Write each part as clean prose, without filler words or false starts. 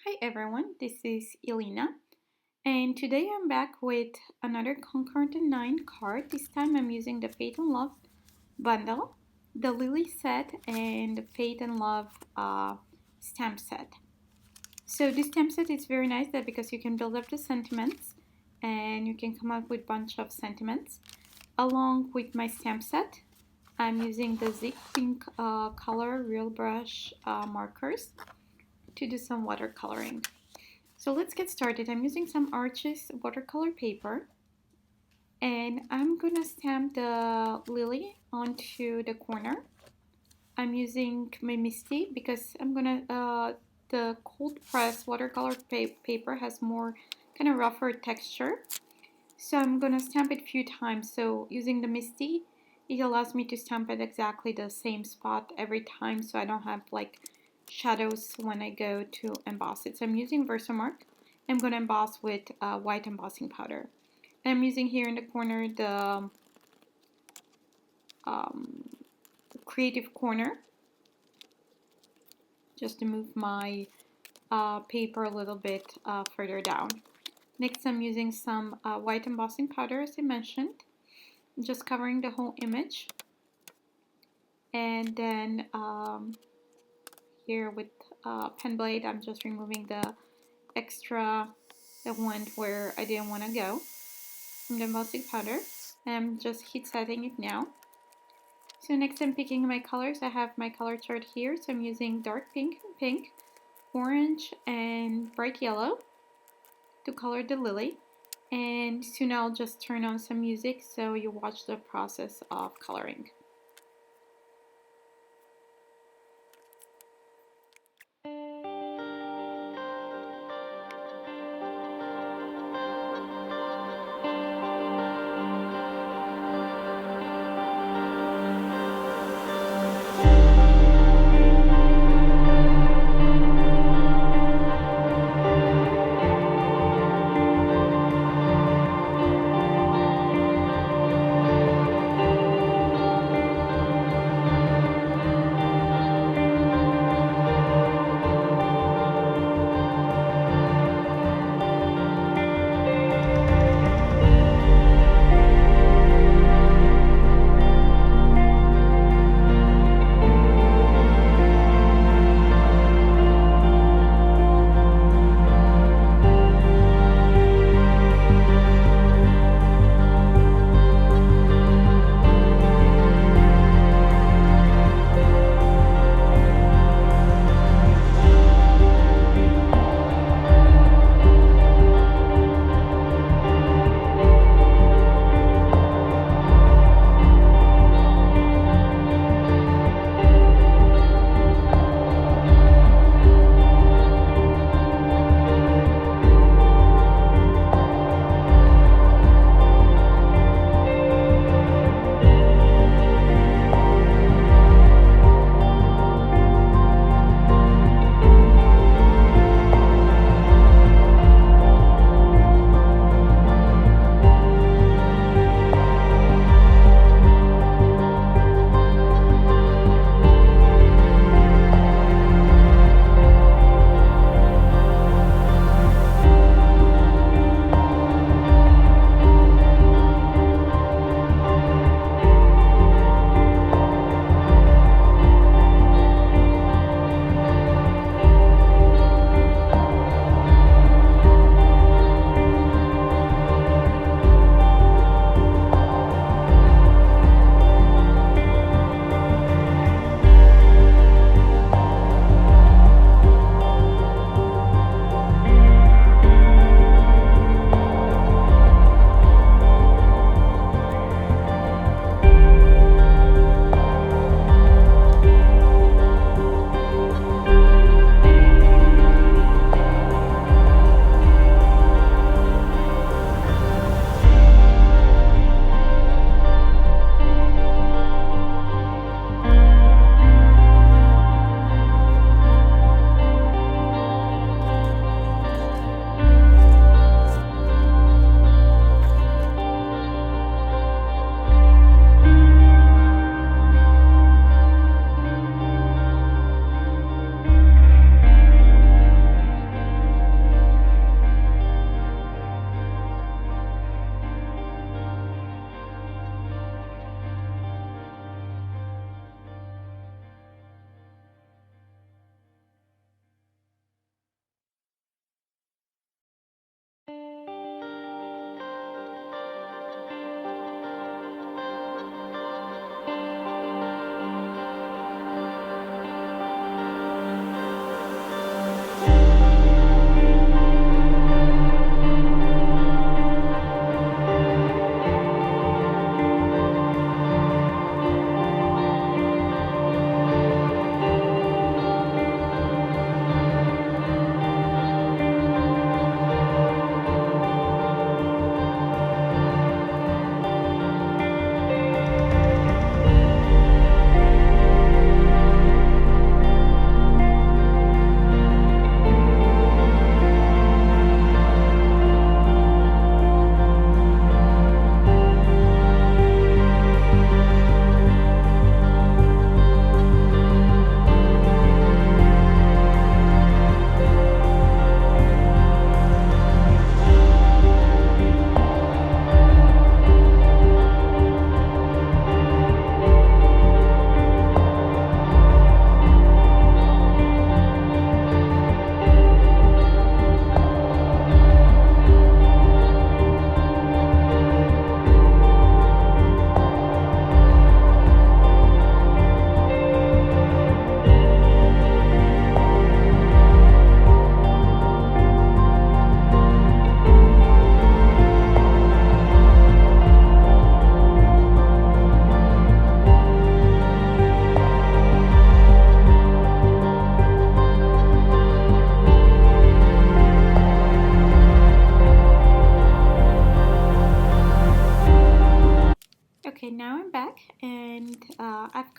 Hi everyone, this is Elena, and today I'm back with another Concord and 9th card. This time I'm using the Faith and Love bundle, the Lily set, and the Faith and Love stamp set. So this stamp set is very nice because you can build up the sentiments and you can come up with a bunch of sentiments. Along with my stamp set, I'm using the Zig Pink color real brush markers to do some watercoloring. So let's get started. I'm using some Arches watercolor paper and I'm gonna stamp the lily onto the corner. I'm using my Misty because the cold press watercolor paper has more kind of rougher texture. So I'm gonna stamp it a few times. So using the Misty, it allows me to stamp it exactly the same spot every time so I don't have like shadows when I go to emboss it. So I'm using Versamark. I'm going to emboss with white embossing powder. And I'm using here in the corner the um, creative corner just to move my paper a little bit further down. Next I'm using some white embossing powder as I mentioned, just covering the whole image. And then here with pen blade I'm just removing the one where I didn't want to go from the embossing powder. I'm just heat setting it now. So next I'm picking my colors. I have my color chart here. So I'm using dark pink, orange, and bright yellow to color the lily. And soon I'll just turn on some music so you watch the process of coloring.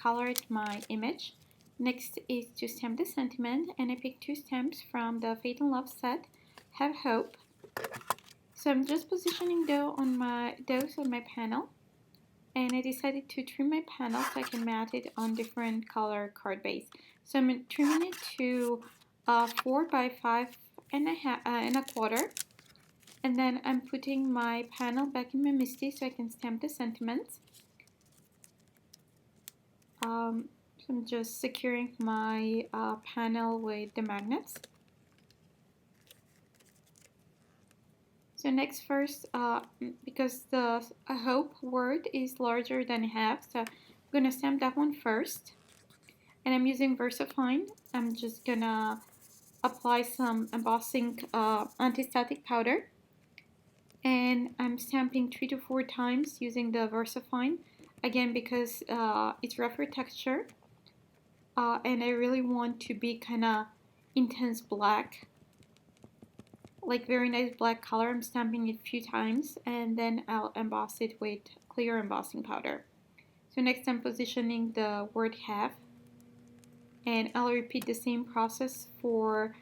colored my image. Next is to stamp the sentiment, and I picked 2 stamps from the Faith and Love set, Have Hope. So I'm just positioning those on my panel, and I decided to trim my panel so I can mat it on different color card base. So I'm trimming it to 4 by 5 and a quarter, and then I'm putting my panel back in my MISTI so I can stamp the sentiments. So I'm just securing my panel with the magnets. So next, first, because the hope word is larger than have, so I'm gonna stamp that one first. And I'm using VersaFine. I'm just gonna apply some embossing anti-static powder. And I'm stamping 3 to 4 times using the VersaFine. Again, because it's rougher texture. And I really want to be kind of intense black. Like very nice black color. I'm stamping it a few times. And then I'll emboss it with clear embossing powder. So next I'm positioning the word have. And I'll repeat the same process for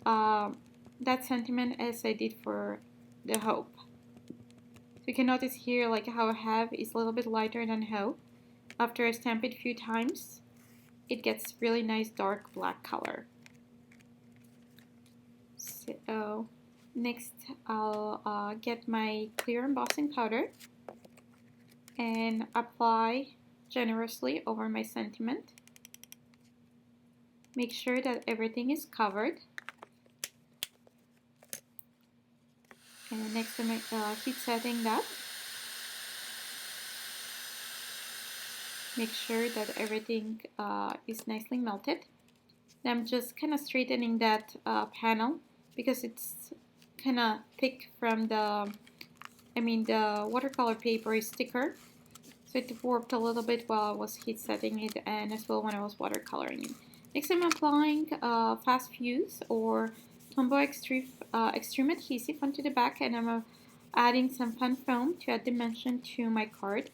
that sentiment as I did for the hope. So you can notice here like how have is a little bit lighter than hope. After I stamp it a few times, it gets really nice dark black color. So next I'll get my clear embossing powder and apply generously over my sentiment. Make sure that everything is covered. And next I'm heat setting that. Make sure that everything is nicely melted. Then I'm just kind of straightening that panel because it's kind of thick from the watercolor paper is thicker. So it warped a little bit while I was heat setting it and as well when I was watercoloring it. Next I'm applying Fast Fuse or Tombow Extreme Adhesive onto the back, and I'm adding some fun foam to add dimension to my card.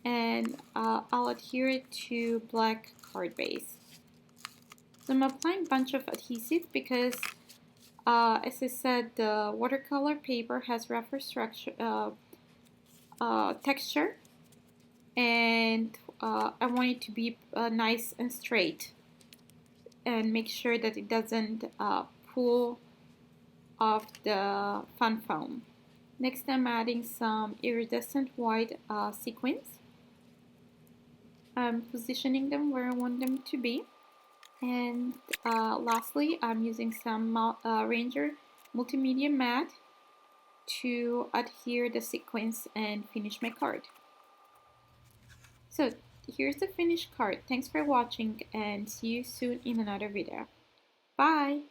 And I'll adhere it to black card base. So I'm applying a bunch of adhesive because as I said, the watercolor paper has rougher texture, and I want it to be nice and straight and make sure that it doesn't pull off the fun foam. Next I'm adding some iridescent white sequins. I'm positioning them where I want them to be. And lastly, I'm using some Ranger Multimedia Matte to adhere the sequins and finish my card. So here's the finished card. Thanks for watching and see you soon in another video. Bye!